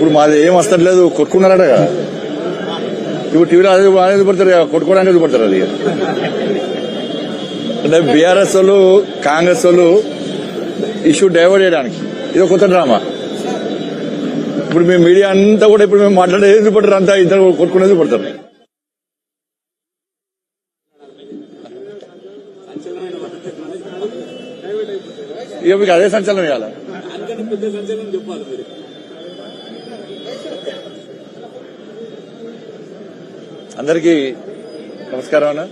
ఇప్పుడు మాది ఏం వస్తట్లేదు, కొట్టుకున్నారట కదా. ఇప్పుడు టీవీలో అదే పడతారు, కొట్టుకోవడానికి పడతారు. అది అంటే బీఆర్ఎస్ వాళ్ళు కాంగ్రెస్ వాళ్ళు ఇష్యూ డైవర్ట్ చేయడానికి ఇది కొత్త డ్రామా. ఇప్పుడు మీ మీడియా అంతా కూడా ఇప్పుడు మేము మాట్లాడేది పడతారు, అంతా ఇద్దరు కొట్టుకునేది పడతారు. ఇక మీకు అదే సంచలనం ఇవ్వాలి. అందరికీ నమస్కారం అన్న.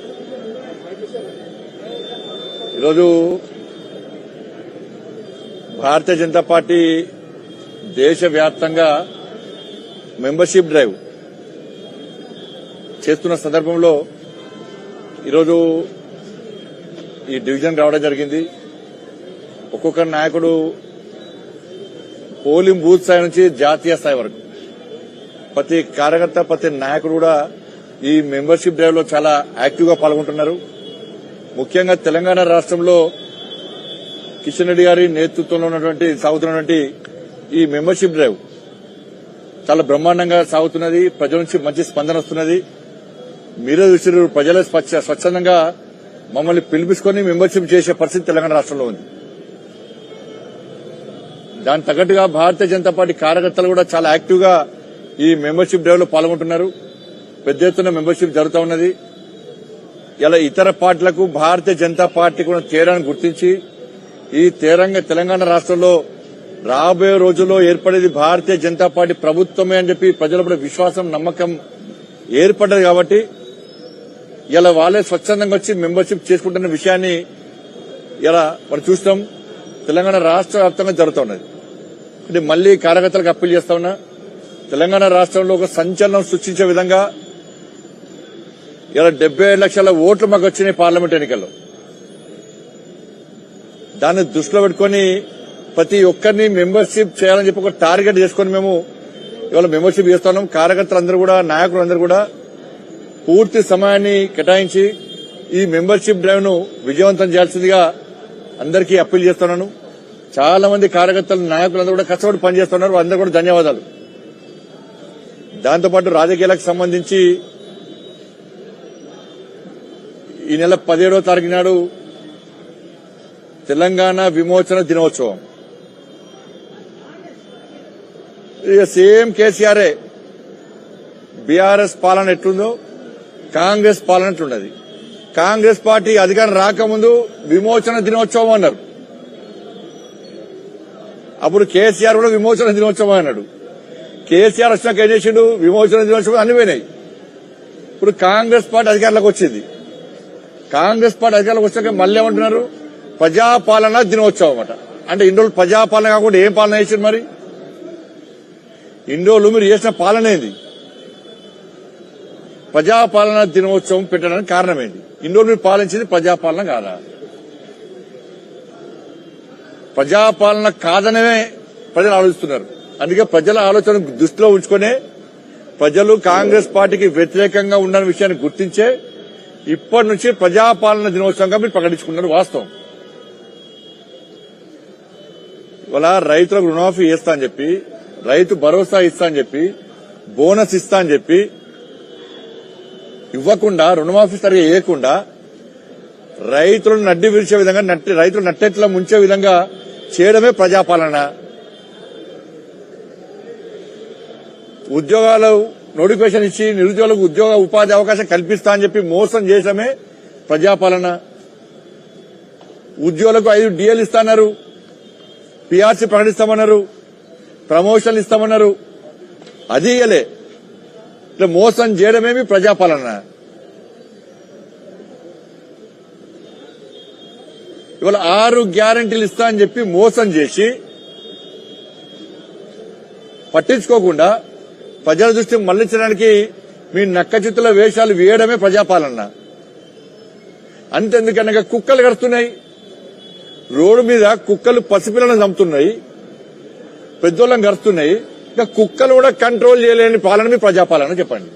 ఈరోజు భారతీయ జనతా పార్టీ దేశవ్యాప్తంగా మెంబర్షిప్ డ్రైవ్ చేస్తున్న సందర్భంలో ఈరోజు ఈ డివిజన్ రావడం జరిగింది. ఒక్కొక్క నాయకుడు పోలింగ్ బూత్ స్థాయి నుంచి జాతీయ స్థాయి వరకు ప్రతి కార్యకర్త, ప్రతి నాయకుడు కూడా ఈ మెంబర్షిప్ డ్రైవ్ లో చాలా యాక్టివ్ గా పాల్గొంటున్నారు. ముఖ్యంగా తెలంగాణ రాష్ట్రంలో కిషన్ రెడ్డి గారి నేతృత్వంలో సాగుతున్నటువంటి ఈ మెంబర్షిప్ డ్రైవ్ చాలా బ్రహ్మాండంగా సాగుతున్నది. ప్రజల నుంచి మంచి స్పందన వస్తున్నది. మీరే చూసిన ప్రజలే స్వచ్ఛందంగా మమ్మల్ని పిలిపించుకొని మెంబర్షిప్ చేసే పరిస్థితి తెలంగాణ రాష్ట్రంలో ఉంది. దానికి తగ్గట్టుగా భారతీయ జనతా పార్టీ కార్యకర్తలు కూడా చాలా యాక్టివ్ గా ఈ మెంబర్షిప్ డ్రైవ్ లో పాల్గొంటున్నారు. పెద్ద ఎత్తున మెంబర్షిప్ జరుగుతూ ఉన్నది. ఇలా ఇతర పార్టీలకు భారతీయ జనతా పార్టీ కూడా తేడాను గుర్తించి ఈ తెలంగాణ రాష్ట్రంలో రాబోయే రోజుల్లో ఏర్పడేది భారతీయ జనతా పార్టీ ప్రభుత్వమే అని చెప్పి ప్రజల విశ్వాసం, నమ్మకం ఏర్పడ్డది. కాబట్టి ఇలా వాళ్ళే స్వచ్ఛందంగా వచ్చి మెంబర్షిప్ చేసుకుంటున్న విషయాన్ని ఇలా మనం చూస్తాం. తెలంగాణ రాష్ట్ర వ్యాప్తంగా జరుగుతున్నది. అంటే మళ్లీ కార్యకర్తలకు అప్పీల్ చేస్తా ఉన్నా, తెలంగాణ రాష్ట్రంలో ఒక సంచలనం సృష్టించే విధంగా ఇలా 75 లక్షల ఓట్లు మాకు వచ్చినాయి పార్లమెంట్ ఎన్నికల్లో. దాన్ని దృష్టిలో పెట్టుకుని ప్రతి ఒక్కరిని మెంబర్షిప్ చేయాలని చెప్పి ఒక టార్గెట్ చేసుకుని మేము ఇవాళ మెంబర్షిప్ చేస్తున్నాం. కార్యకర్తలందరూ కూడా, నాయకులందరూ కూడా పూర్తి సమయాన్ని కేటాయించి ఈ మెంబర్షిప్ డ్రైవ్ ను విజయవంతం చేయాల్సిందిగా అందరికీ అప్పీల్ చేస్తున్నాను. చాలా మంది కార్యకర్తలు, నాయకులందరూ కూడా కష్టపడి పనిచేస్తున్నారు. అందరూ కూడా ధన్యవాదాలు. దాంతోపాటు రాజకీయాలకు సంబంధించి ఈ నెల 17వ తారీఖు నాడు తెలంగాణ విమోచన దినోత్సవం. ఇక సేమ్ కేసీఆరే బీఆర్ఎస్ పాలన ఎట్లుందో కాంగ్రెస్ పాలన ఎట్లున్నది. కాంగ్రెస్ పార్టీ అధికారం రాకముందు విమోచన దినోత్సవం అన్నారు. అప్పుడు కేసీఆర్ కూడా విమోచన దినోత్సవం అన్నాడు. కేసీఆర్ వచ్చినాక ఏం చేసిండు? విమోచన దినోత్సవం అన్ని పోయినాయి. ఇప్పుడు కాంగ్రెస్ పార్టీ అధికారంలోకి వచ్చింది. కాంగ్రెస్ పార్టీ అధికారంలోకి వచ్చాక మళ్ళీ ఏమంటున్నారు? ప్రజాపాలన దినోత్సవం అట. అంటే ఇన్ని రోజులు ప్రజాపాలన కాకుండా ఏం పాలన చేసింది? మరి ఇన్ని రోజులు మీరు చేసిన పాలన ఏంది? ప్రజాపాలన దినోత్సవం పెట్టడానికి కారణం ఏంటి? ఇన్ని రోజులు మీరు పాలించింది ప్రజాపాలన కాదా? ప్రజాపాలన కాదనే ప్రజలు ఆలోచిస్తున్నారు. అందుకే ప్రజల ఆలోచన దృష్టిలో ఉంచుకునే ప్రజలు కాంగ్రెస్ పార్టీకి వ్యతిరేకంగా ఉన్న విషయాన్ని గుర్తించే ఇప్పటి నుంచి ప్రజాపాలన దినోత్సవంగా మీరు ప్రకటించుకున్నారు. వాస్తవం. ఇవాళ రైతులకు రుణమాఫీ చేస్తా అని చెప్పి, రైతు భరోసా ఇస్తా అని చెప్పి, బోనస్ ఇస్తా అని చెప్పి ఇవ్వకుండా, రుణమాఫీ సరిగా వేయకుండా రైతులను నడ్డి విరిచే విధంగా, రైతులు నట్టెట్లా ముంచే విధంగా చేయడమే ప్రజాపాలన. ఉద్యోగాలు నోటిఫికేషన్ ఇచ్చి నిరుద్యోగులకు ఉద్యోగ ఉపాధి అవకాశం కల్పిస్తా అని చెప్పి మోసం చేయడమే ప్రజాపాలన. ఉద్యోగులకు 5 డిఎల్ ఇస్తాన్నారు, పీఆర్సీ ప్రకటిస్తామన్నారు, ప్రమోషన్లు ఇస్తామన్నారు. అది ఇయ్యలే. ఇట్లా మోసం చేయడమేమి ప్రజాపాలన. ఇవాళ 6 గ్యారంటీలు ఇస్తా అని చెప్పి మోసం చేసి పట్టించుకోకుండా ప్రజల దృష్టి మళ్లించడానికి మీ నక్కచిత్తుల వేషాలు వేయడమే ప్రజాపాలన. అంతెందుకనగా కుక్కలు కడుతున్నాయి రోడ్డు మీద, కుక్కలు పసిపిల్లలను చంపుతున్నాయి, పెద్దోళ్ళని కడుతున్నాయి. ఇంకా కుక్కలు కూడా కంట్రోల్ చేయలేని పాలన మీ ప్రజాపాలన. చెప్పండి,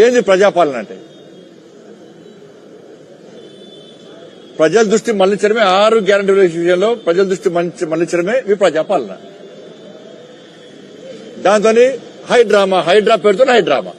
ఏంది ప్రజాపాలన అంటే? ప్రజల దృష్టి మళ్లించడమే, 6 గ్యారంటీ విషయంలో ప్రజల దృష్టి మళ్లించడమే మీ ప్రజాపాలన. దాంతో హైడ్రామా హైడ్రా పేరుతో హైడ్రామా